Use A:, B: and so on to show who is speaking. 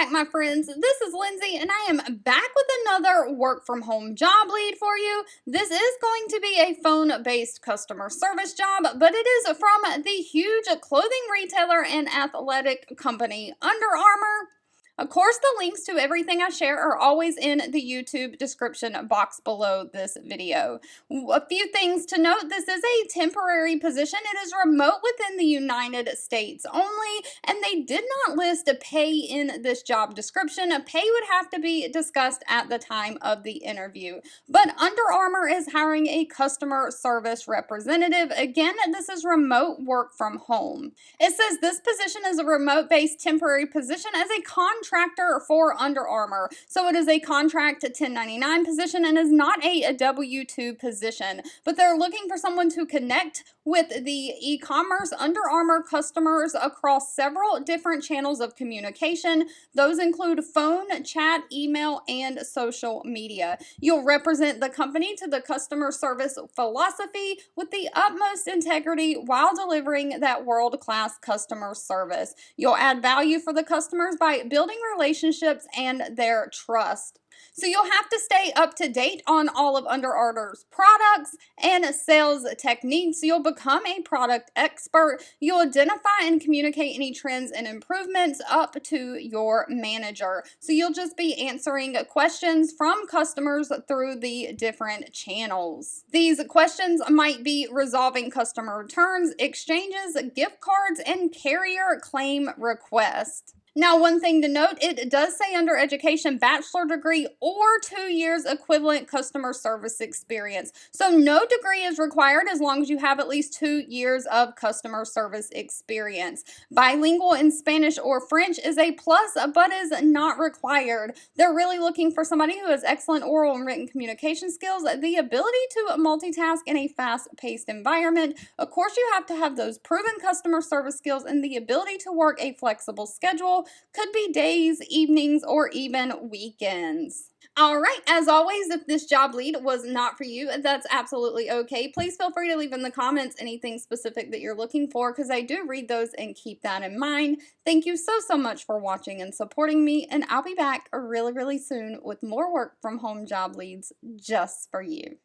A: back, my friends. This is Lindsay, and I am back with another work from home job lead for you. This is going to be a phone-based customer service job, but it is from the huge clothing retailer and athletic company Under Armour. Of course, the links to everything I share are always in the YouTube description box below this video. A few things to note: this is a temporary position. It is remote within the United States only, and they did not list a pay in this job description. A pay would have to be discussed at the time of the interview. But Under Armour is hiring a customer service representative. Again, this is remote work from home. It says this position is a remote-based temporary position as a contractor for Under Armour. So it is a contract 1099 position and is not a W-2 position. But they're looking for someone to connect with the e-commerce Under Armour customers across several different channels of communication. Those include phone, chat, email, and social media. You'll represent the company to the customer service philosophy with the utmost integrity while delivering that world-class customer service. You'll add value for the customers by building relationships and their trust. So you'll have to stay up to date on all of Under Armour's products and sales techniques. You'll become a product expert. You'll identify and communicate any trends and improvements up to your manager. So you'll just be answering questions from customers through the different channels. These questions might be resolving customer returns, exchanges, gift cards, and carrier claim requests. Now, one thing to note, it does say under education, bachelor degree or 2 years equivalent customer service experience. So no degree is required as long as you have at least 2 years of customer service experience. Bilingual in Spanish or French is a plus, but is not required. They're really looking for somebody who has excellent oral and written communication skills, the ability to multitask in a fast-paced environment. Of course, you have to have those proven customer service skills and the ability to work a flexible schedule. Could be days, evenings, or even weekends. All right, as always, if this job lead was not for you, that's absolutely okay. Please feel free to leave in the comments anything specific that you're looking for, because I do read those and keep that in mind. Thank you so much for watching and supporting me, and I'll be back really soon with more work from home job leads just for you.